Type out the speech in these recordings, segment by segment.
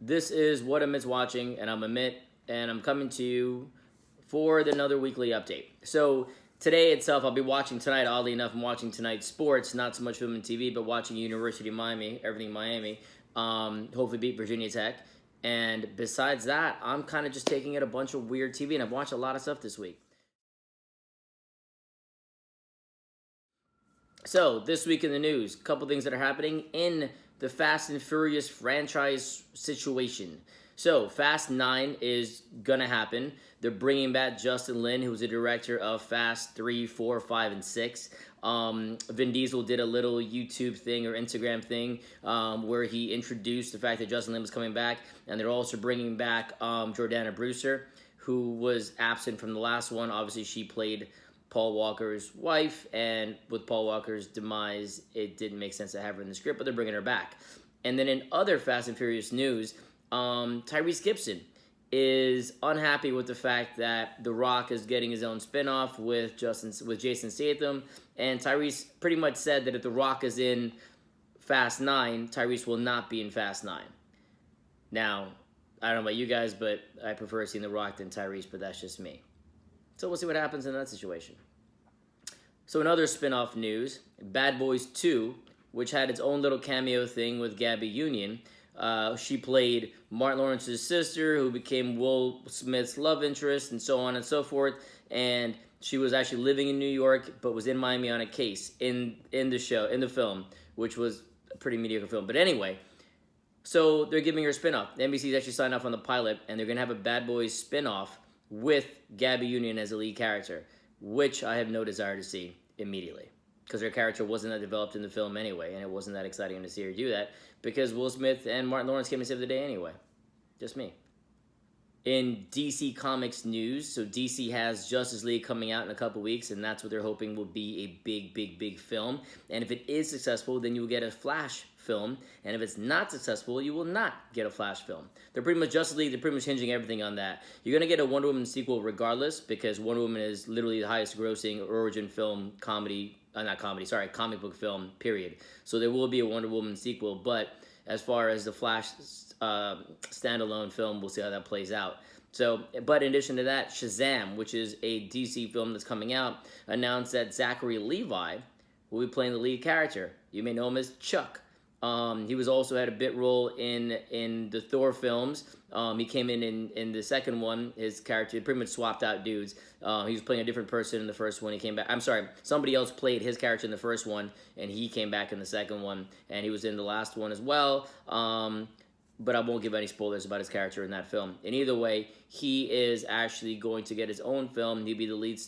This is What Amit's Watching, and I'm Amit, and I'm coming to you for another weekly update. So today itself, I'll be watching tonight. Oddly enough, I'm watching tonight sports, not so much film and TV, but watching University of Miami, everything Miami. Hopefully beat Virginia Tech. And besides that, I'm kind of just taking in a bunch of weird TV, and I've watched a lot of stuff this week. So, this week in the news, a couple things that are happening in the Fast and Furious franchise situation. So, Fast 9 is gonna happen. They're bringing back Justin Lin, who was the director of Fast 3, 4, 5, and 6. Vin Diesel did a little YouTube thing or Instagram thing where he introduced the fact that Justin Lin was coming back, and they're also bringing back Jordana Brewster, who was absent from the last one. Obviously, she played Paul Walker's wife, and with Paul Walker's demise, it didn't make sense to have her in the script, but they're bringing her back. And then in other Fast and Furious news, Tyrese Gibson is unhappy with the fact that The Rock is getting his own spinoff with Jason Statham, and Tyrese pretty much said that if The Rock is in Fast 9, Tyrese will not be in Fast 9. Now, I don't know about you guys, but I prefer seeing The Rock than Tyrese, but that's just me. So we'll see what happens in that situation. So in other spin-off news, Bad Boys 2, which had its own little cameo thing with Gabby Union. She played Martin Lawrence's sister, who became Will Smith's love interest, and so on and so forth. And she was actually living in New York, but was in Miami on a case in the film, which was a pretty mediocre film. But anyway, so they're giving her a spin-off. NBC's actually signed off on the pilot, and they're going to have a Bad Boys spin-off with Gabby Union as a lead character, which I have no desire to see immediately, because her character wasn't that developed in the film anyway, and it wasn't that exciting to see her do that, because Will Smith and Martin Lawrence came and saved the day anyway. Just me. In DC Comics news, so DC has Justice League coming out in a couple weeks, and that's what they're hoping will be a big film. And if it is successful, then you will get a Flash film, and if it's not successful, you will not get a Flash film. They're pretty much Justice League, they're pretty much hinging everything on that. You're going to get a Wonder Woman sequel regardless, because Wonder Woman is literally the highest grossing origin film comic book film, period. So there will be a Wonder Woman sequel, but as far as the Flash standalone film, we'll see how that plays out. So, but in addition to that, Shazam, which is a DC film that's coming out, announced that Zachary Levi will be playing the lead character. You may know him as Chuck. He was also had a bit role in the Thor films. He came in the second one. His character pretty much swapped out dudes. He was playing a different person in the first one. He came back. I'm sorry, somebody else played his character in the first one, and he came back in the second one, and he was in the last one as well. But I won't give any spoilers about his character in that film. And either way, he is actually going to get his own film. He'll be the lead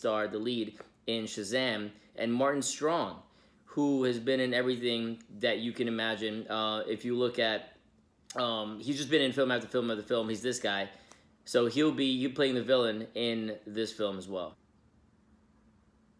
in Shazam. And Martin Strong, who has been in everything that you can imagine. If you look at, he's just been in film after film after film. He's this guy. So he'll be playing the villain in this film as well.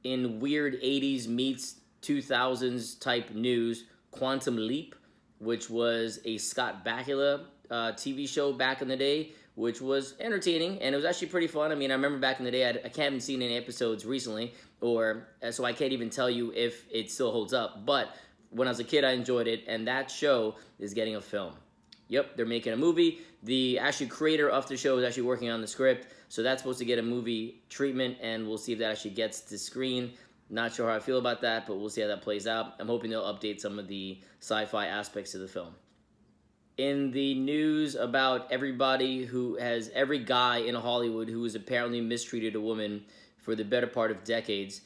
In weird 80s meets 2000s type news, Quantum Leap, which was a Scott Bakula TV show back in the day, which was entertaining, and it was actually pretty fun. I mean, I remember back in the day, I haven't seen any episodes recently, so I can't even tell you if it still holds up, but when I was a kid, I enjoyed it, and that show is getting a film. Yep, they're making a movie. The actually creator of the show is actually working on the script, so that's supposed to get a movie treatment, and we'll see if that actually gets to screen. Not sure how I feel about that, but we'll see how that plays out. I'm hoping they'll update some of the sci-fi aspects of the film. In the news about every guy in Hollywood who has apparently mistreated a woman for the better part of decades,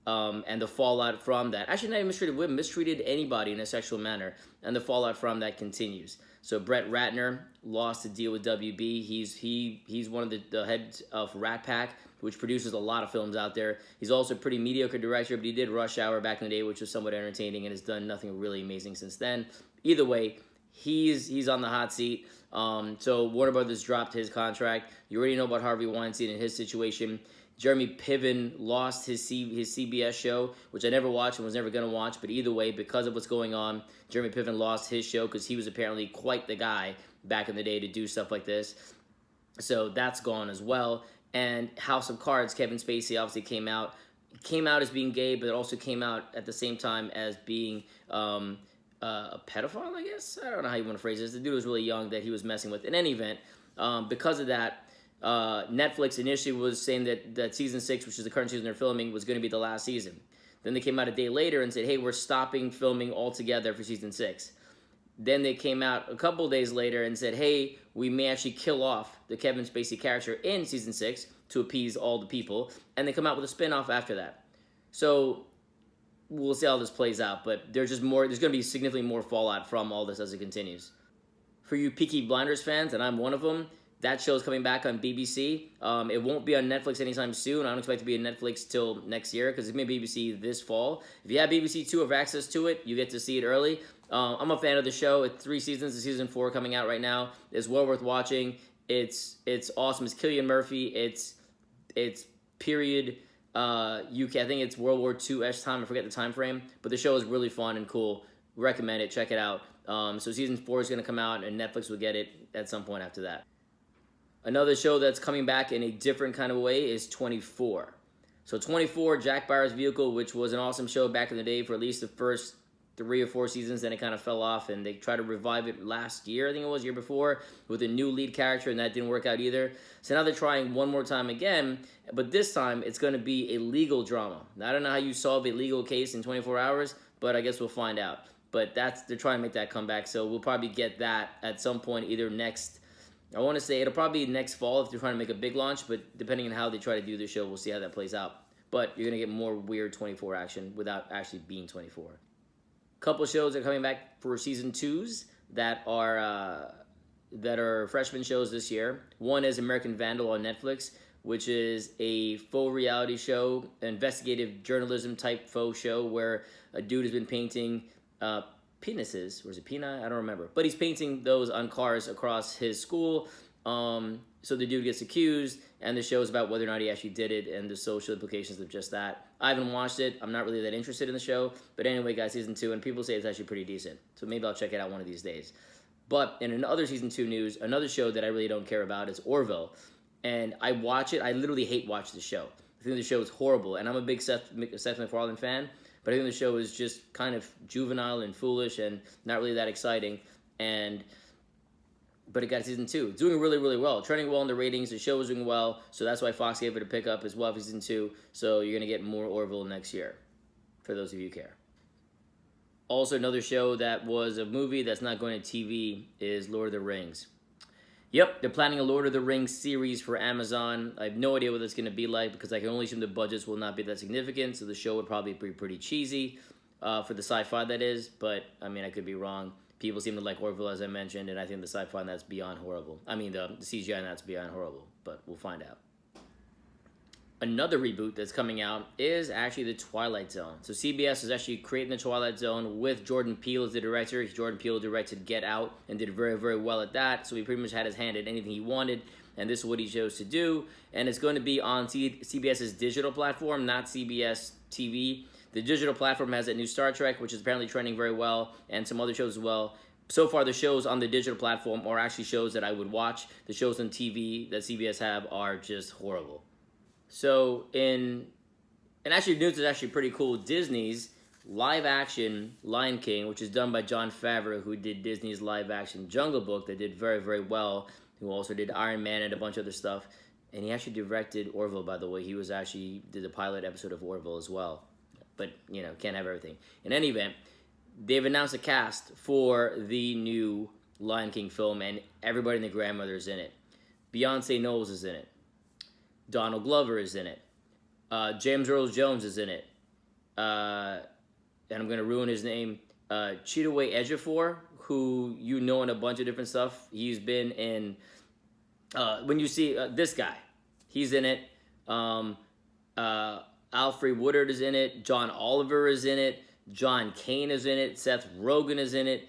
and the fallout from that. Actually, not even mistreated women, mistreated anybody in a sexual manner, and the fallout from that continues. So Brett Ratner lost a deal with WB. He's one of the heads of Rat Pack, which produces a lot of films out there. He's also a pretty mediocre director, but he did Rush Hour back in the day, which was somewhat entertaining, and has done nothing really amazing since then. Either way, he's on the hot seat. So Warner Brothers dropped his contract. You already know about Harvey Weinstein and his situation. Jeremy Piven lost his CBS show, which I never watched and was never going to watch. But either way, because of what's going on, Jeremy Piven lost his show because he was apparently quite the guy back in the day to do stuff like this. So that's gone as well. And House of Cards, Kevin Spacey obviously came out as being gay, but it also came out at the same time as being a pedophile, I guess. I don't know how you want to phrase this. The dude was really young that he was messing with. In any event, because of that, Netflix initially was saying that season 6, which is the current season they're filming, was going to be the last season. Then they came out a day later and said, hey, we're stopping filming altogether for season 6. Then they came out a couple days later and said, hey, we may actually kill off the Kevin Spacey character in season 6 to appease all the people. And they come out with a spin-off after that. So we'll see how this plays out. But there's going to be significantly more fallout from all this as it continues. For you Peaky Blinders fans, and I'm one of them, that show's coming back on BBC. It won't be on Netflix anytime soon. I don't expect it to be on Netflix till next year because it's going to be BBC this fall. If you have BBC 2 or have access to it, you get to see it early. I'm a fan of the show. It's 3 seasons. It's season 4 coming out right now. It's well worth watching. It's awesome. It's Cillian Murphy. It's period UK. I think it's World War II-ish time. I forget the time frame. But the show is really fun and cool. Recommend it. Check it out. So season 4 is going to come out, and Netflix will get it at some point after that. Another show that's coming back in a different kind of way is 24. So 24, Jack Bauer's Vehicle, which was an awesome show back in the day for at least the first 3 or 4 seasons, then it kind of fell off, and they tried to revive it last year, I think it was, year before, with a new lead character, and that didn't work out either. So now they're trying one more time again, but this time it's going to be a legal drama. Now, I don't know how you solve a legal case in 24 hours, but I guess we'll find out. But they're trying to make that comeback, so we'll probably get that at some point, either next, I want to say it'll probably be next fall if they're trying to make a big launch, but depending on how they try to do the show, we'll see how that plays out. But you're going to get more weird 24 action without actually being 24. Couple shows are coming back for season 2s that are freshman shows this year. One is American Vandal on Netflix, which is a faux reality show, investigative journalism type faux show where a dude has been painting penises, or is it peni? I don't remember. But he's painting those on cars across his school. So the dude gets accused, and the show is about whether or not he actually did it and the social implications of just that. I haven't watched it. I'm not really that interested in the show. But anyway, guys, season 2, and people say it's actually pretty decent. So maybe I'll check it out one of these days. But in another season 2 news, another show that I really don't care about is Orville. And I watch it. I literally hate watching the show. I think the show is horrible. And I'm a big Seth MacFarlane fan. But I think the show is just kind of juvenile and foolish and not really that exciting. But it got season 2. It's doing really, really well. Trending well in the ratings. The show is doing well. So that's why Fox gave it a pick up as well for season 2. So you're going to get more Orville next year, for those of you who care. Also, another show that was a movie that's not going to TV is Lord of the Rings. Yep, they're planning a Lord of the Rings series for Amazon. I have no idea what it's going to be like because I can only assume the budgets will not be that significant, so the show would probably be pretty cheesy for the sci-fi that is, but, I mean, I could be wrong. People seem to like Orville, as I mentioned, and I think the sci-fi on that's beyond horrible. I mean, the CGI on that's beyond horrible, but we'll find out. Another reboot that's coming out is actually the Twilight Zone. So CBS is actually creating the Twilight Zone with Jordan Peele as the director. Jordan Peele directed Get Out and did very, very well at that. So he pretty much had his hand in anything he wanted, and this is what he chose to do. And it's going to be on CBS's digital platform, not CBS TV. The digital platform has that new Star Trek, which is apparently trending very well, and some other shows as well. So far, the shows on the digital platform are actually shows that I would watch. The shows on TV that CBS have are just horrible. So, and actually, news is actually pretty cool. Disney's live-action Lion King, which is done by Jon Favreau, who did Disney's live-action Jungle Book, that did very, very well, who also did Iron Man and a bunch of other stuff. And he actually directed Orville, by the way. He did the pilot episode of Orville as well. But, you know, can't have everything. In any event, they've announced a cast for the new Lion King film, and everybody and their grandmother is in it. Beyonce Knowles is in it. Donald Glover is in it. James Earl Jones is in it. And I'm going to ruin his name. Chiwetel Ejiofor, who you know in a bunch of different stuff. He's been in... when you see this guy, he's in it. Alfred Woodard is in it. John Oliver is in it. John Cain is in it. Seth Rogen is in it.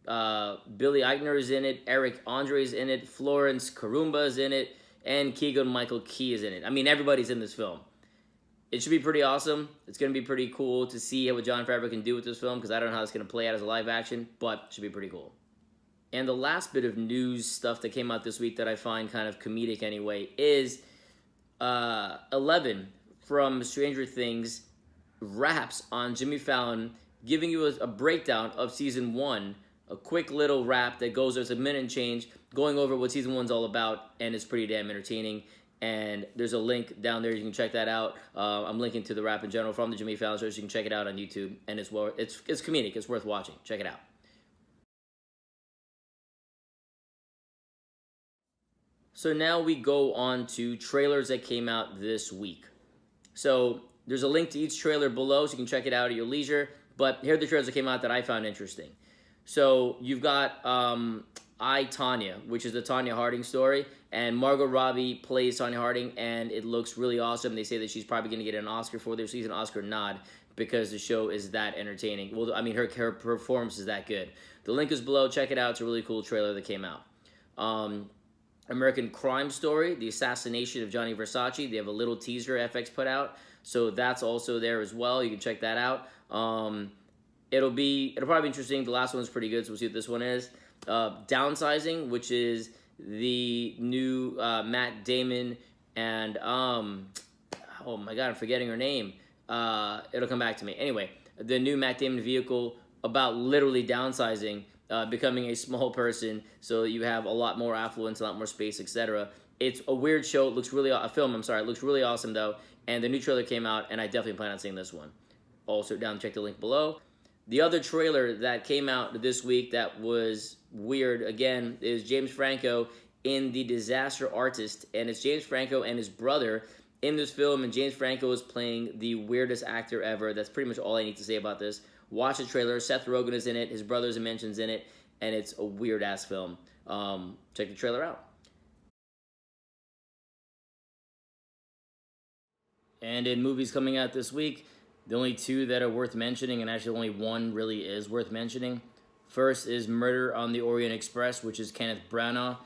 Billy Eichner is in it. Eric Andre is in it. Florence Karumba is in it. And Keegan-Michael Key is in it. I mean, everybody's in this film. It should be pretty awesome. It's going to be pretty cool to see what Jon Favreau can do with this film, because I don't know how it's going to play out as a live action, but it should be pretty cool. And the last bit of news stuff that came out this week that I find kind of comedic anyway is 11 from Stranger Things raps on Jimmy Fallon giving you a breakdown of season 1, a quick little wrap that goes, there's a minute and change, going over what season 1's all about, and it's pretty damn entertaining. And there's a link down there, you can check that out. I'm linking to the wrap in general from the Jimmy Fallon Show, so you can check it out on YouTube, and it's comedic, it's worth watching. Check it out. So now we go on to trailers that came out this week. So there's a link to each trailer below, so you can check it out at your leisure. But here are the trailers that came out that I found interesting. So you've got Tonya, which is the Tonya Harding story, and Margot Robbie plays Tonya Harding, and it looks really awesome. They say that she's probably going to get an Oscar for this. She's an Oscar nod because the show is that entertaining. Well, I mean, her performance is that good. The link is below. Check it out. It's a really cool trailer that came out. American Crime Story, the assassination of Gianni Versace. They have a little teaser FX put out, so that's also there as well. You can check that out. It'll probably be interesting. The last one's pretty good, so we'll see what this one is. Downsizing, which is the new Matt Damon and oh my god, I'm forgetting her name. It'll come back to me. Anyway, the new Matt Damon vehicle about literally downsizing. Becoming a small person, so you have a lot more affluence, a lot more space, etc. It's a weird show. It looks really It looks really awesome though, and the new trailer came out, and I definitely plan on seeing this one. Also, check the link below. The other trailer that came out this week that was weird again is James Franco in The Disaster Artist, and it's James Franco and his brother in this film, and James Franco is playing the weirdest actor ever. That's pretty much all I need to say about this. Watch the trailer. Seth Rogen is in it. His brother's mentions in it, and it's a weird-ass film. Check the trailer out. And in movies coming out this week, the only two that are worth mentioning, and actually only one really is worth mentioning. First is Murder on the Orient Express, which is Kenneth Branagh.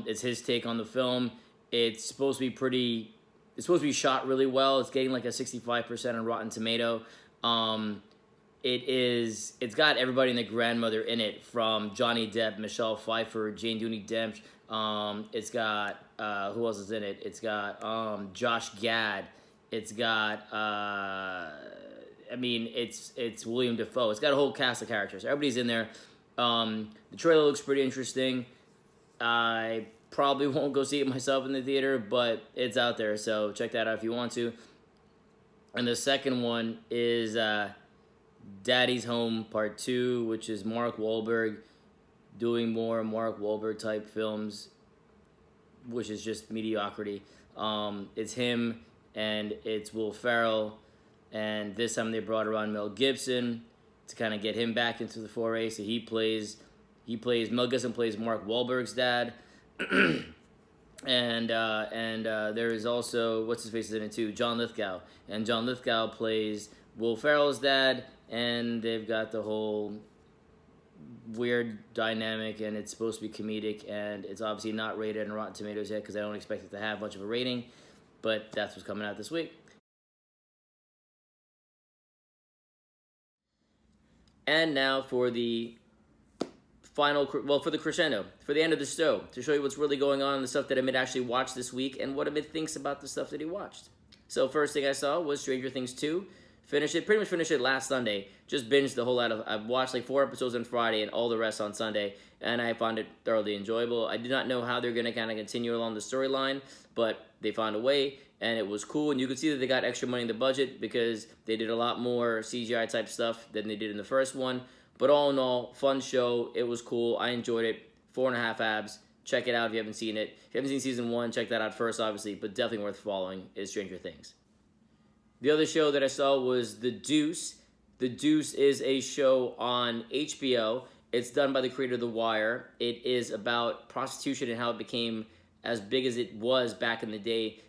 It's his take on the film. It's supposed to be shot really well. It's getting like a 65% on Rotten Tomato. It's got everybody and their grandmother in it, from Johnny Depp, Michelle Pfeiffer, Jane Dooney Dench. It's got who else is in it? It's got Josh Gad. It's got it's William Dafoe. It's got a whole cast of characters. Everybody's in there. The trailer looks pretty interesting. I probably won't go see it myself in the theater, but it's out there, so check that out if you want to. And the second one is Daddy's Home Part 2, which is Mark Wahlberg doing more Mark Wahlberg type films, which is just mediocrity. It's him and it's Will Ferrell, and this time they brought around Mel Gibson to kind of get him back into the foray. So Mel Gibson plays Mark Wahlberg's dad. and there is also, what's his face is in it too, John Lithgow. And John Lithgow plays Will Ferrell's dad, and they've got the whole weird dynamic, and it's supposed to be comedic, and it's obviously not rated on Rotten Tomatoes yet because I don't expect it to have much of a rating, but that's what's coming out this week. And now for the for the crescendo, for the end of the show, to show you what's really going on, the stuff that Amit actually watched this week, and what Amit thinks about the stuff that he watched. So first thing I saw was Stranger Things 2. Pretty much finished it last Sunday. Just binged the whole lot of, I watched like 4 episodes on Friday and all the rest on Sunday, and I found it thoroughly enjoyable. I did not know how they're going to kind of continue along the storyline, but they found a way, and it was cool. And you could see that they got extra money in the budget because they did a lot more CGI type stuff than they did in the first one. But all in all, fun show. It was cool. I enjoyed it. 4.5 abs. Check it out if you haven't seen it. If you haven't seen season 1, check that out first, obviously, but definitely worth following is Stranger Things. The other show that I saw was The Deuce. The Deuce is a show on HBO. It's done by the creator of The Wire. It is about prostitution and how it became as big as it was back in the day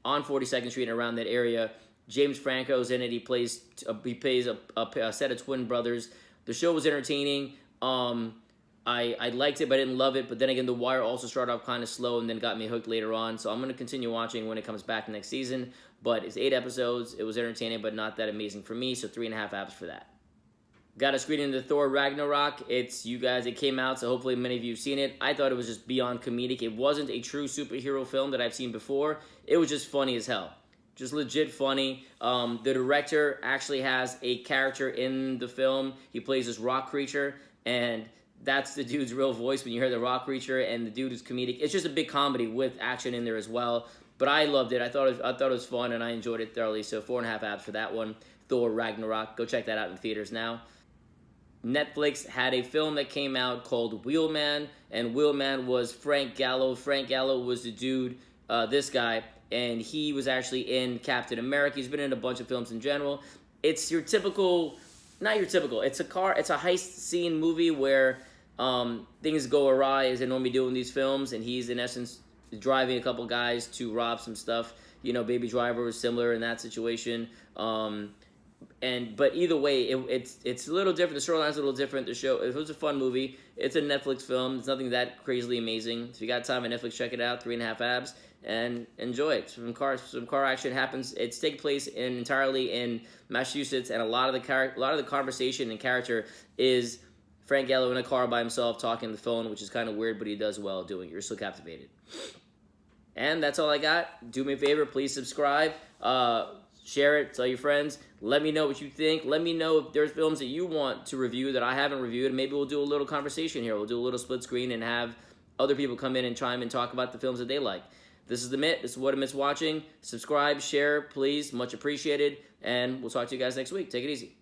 on 42nd Street and around that area. James Franco's in it. He plays a set of twin brothers. The show was entertaining. I liked it, but I didn't love it. But then again, The Wire also started off kind of slow and then got me hooked later on. So I'm going to continue watching when it comes back next season. But it's 8 episodes. It was entertaining, but not that amazing for me. So 3.5 abs for that. Got a screening of the Thor Ragnarok. It came out, so hopefully many of you have seen it. I thought it was just beyond comedic. It wasn't a true superhero film that I've seen before. It was just funny as hell. just legit funny. The director actually has a character in the film. He plays this rock creature, and that's the dude's real voice when you hear the rock creature, and the dude is comedic. It's just a big comedy with action in there as well. But I loved it. I thought it was fun, and I enjoyed it thoroughly. So 4.5 abs for that one. Thor Ragnarok. Go check that out in theaters now. Netflix had a film that came out called Wheelman, and Wheelman was Frank Gallo. Frank Gallo was the dude, this guy, and he was actually in Captain America. He's been in a bunch of films in general. It's your typical, not your typical, it's a heist scene movie where things go awry as they normally do in these films, and he's in essence driving a couple guys to rob some stuff. You know, Baby Driver was similar in that situation. But either way, it's a little different. The storyline's a little different. The show, it was a fun movie. It's a Netflix film. It's nothing that crazily amazing. If you got time on Netflix, check it out. 3.5 abs and enjoy it. Some car action happens. It's taking place entirely in Massachusetts, and a lot of the conversation and character is Frank Gallo in a car by himself talking on the phone, which is kind of weird, but he does well doing it. You're so captivated. And that's all I got. Do me a favor, please subscribe. Share it, tell your friends. Let me know what you think. Let me know if there's films that you want to review that I haven't reviewed. Maybe we'll do a little conversation here. We'll do a little split screen and have other people come in and chime and talk about the films that they like. This is Amit. This is what Amit's watching. Subscribe, share, please. Much appreciated. And we'll talk to you guys next week. Take it easy.